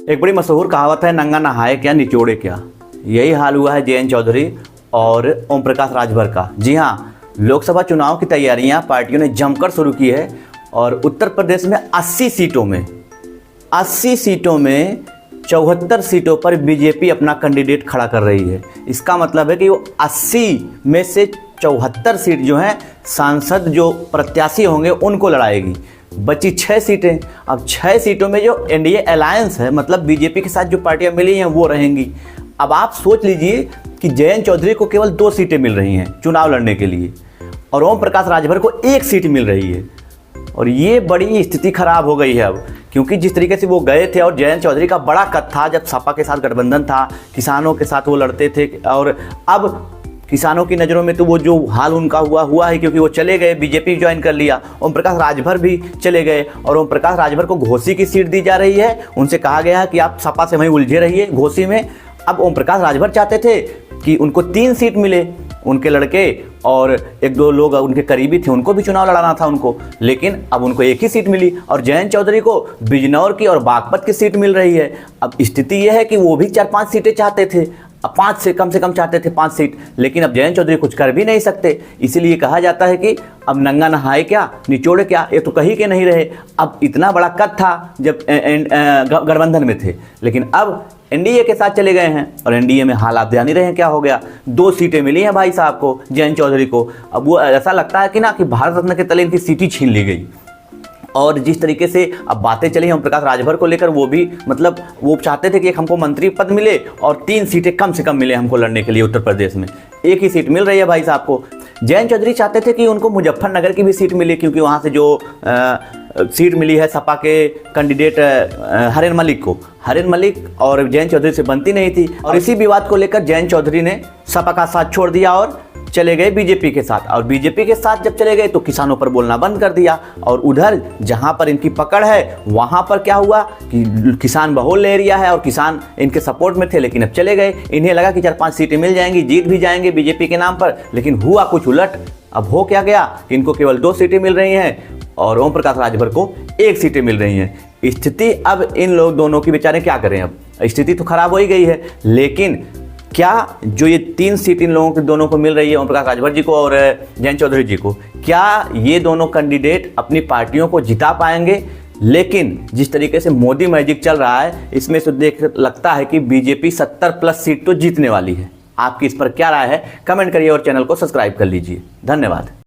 एक बड़ी मशहूर कहावत है, नंगा नहाए क्या निचोड़े क्या। यही हाल हुआ है जयंत चौधरी और ओम प्रकाश राजभर का। जी हाँ, लोकसभा चुनाव की तैयारियां पार्टियों ने जमकर शुरू की है और उत्तर प्रदेश में 80 सीटों में 74 सीटों पर बीजेपी अपना कैंडिडेट खड़ा कर रही है। इसका मतलब है कि वो 80 में से 74 सीट जो हैं सांसद जो प्रत्याशी होंगे उनको लड़ाएगी। बची 6 सीटें। अब 6 सीटों में जो एनडीए अलायंस है, मतलब बीजेपी के साथ जो पार्टियां मिली हैं वो रहेंगी। अब आप सोच लीजिए कि जयंत चौधरी को केवल 2 सीटें मिल रही हैं चुनाव लड़ने के लिए और ओम प्रकाश राजभर को 1 सीट मिल रही है। और ये बड़ी स्थिति खराब हो गई है अब, क्योंकि जिस तरीके से वो गए थे और जयंत चौधरी का बड़ा कद था जब सपा के साथ गठबंधन था, किसानों के साथ वो लड़ते थे, और अब किसानों की नज़रों में तो वो जो हाल उनका हुआ है, क्योंकि वो चले गए, बीजेपी ज्वाइन कर लिया। ओम प्रकाश राजभर भी चले गए और ओम प्रकाश राजभर को घोसी की सीट दी जा रही है। उनसे कहा गया है कि आप सपा से वहीं उलझे रहिए घोसी में। अब ओम प्रकाश राजभर चाहते थे कि उनको 3 सीट मिले, उनके लड़के और 1-2 लोग उनके करीबी थे, उनको भी चुनाव लड़ाना था उनको, लेकिन अब उनको 1 ही सीट मिली और जयंत चौधरी को बिजनौर की और बागपत की सीट मिल रही है। अब स्थिति यह है कि वो भी 4-5 सीटें चाहते थे, अब 5 से कम चाहते थे 5 सीट, लेकिन अब जयंत चौधरी कुछ कर भी नहीं सकते। इसीलिए कहा जाता है कि अब नंगा नहाए क्या निचोड़े क्या, ये तो कहीं के नहीं रहे। अब इतना बड़ा कद था जब गठबंधन में थे, लेकिन अब एनडीए के साथ चले गए हैं और एनडीए में हालात जान ही रहे हैं क्या हो गया। 2 सीटें मिली हैं भाई साहब को, जयंत चौधरी को। अब वो ऐसा लगता है कि ना कि भारत रत्न के तले इनकी सीट ही छीन ली गई। और जिस तरीके से अब बातें चली ओम प्रकाश राजभर को लेकर, वो भी मतलब वो चाहते थे कि एक हमको मंत्री पद मिले और 3 सीटें कम से कम मिले हमको लड़ने के लिए। उत्तर प्रदेश में 1 ही सीट मिल रही है भाई साहब को। जयंत चौधरी चाहते थे कि उनको मुजफ्फरनगर की भी सीट मिले, क्योंकि वहाँ से जो सीट मिली है सपा के कैंडिडेट हरेन मलिक को, हरेन मलिक और जयंत चौधरी से बनती नहीं थी। और इसी विवाद को लेकर जयंत चौधरी ने सपा का साथ छोड़ दिया और चले गए बीजेपी के साथ। और बीजेपी के साथ जब चले गए तो किसानों पर बोलना बंद कर दिया। और उधर जहां पर इनकी पकड़ है वहां पर क्या हुआ कि किसान बहुल एरिया है और किसान इनके सपोर्ट में थे, लेकिन अब चले गए। इन्हें लगा कि 4-5 सीटें मिल जाएंगी, जीत भी जाएंगे बीजेपी के नाम पर, लेकिन हुआ कुछ उलट। अब हो क्या गया, इनको केवल 2 सीटें मिल रही हैं और ओम प्रकाश राजभर को 1 सीटें मिल रही हैं। स्थिति अब इन लोग दोनों की बेचारे क्या करें, अब स्थिति तो खराब हो ही गई है। लेकिन क्या जो ये 3 सीट इन लोगों के दोनों को मिल रही है, ओम प्रकाश राजभर जी को और जयंत चौधरी जी को, क्या ये दोनों कैंडिडेट अपनी पार्टियों को जिता पाएंगे? लेकिन जिस तरीके से मोदी मैजिक चल रहा है, इसमें से देख लगता है कि बीजेपी 70+ सीट तो जीतने वाली है। आपकी इस पर क्या राय है, कमेंट करिए और चैनल को सब्सक्राइब कर लीजिए। धन्यवाद।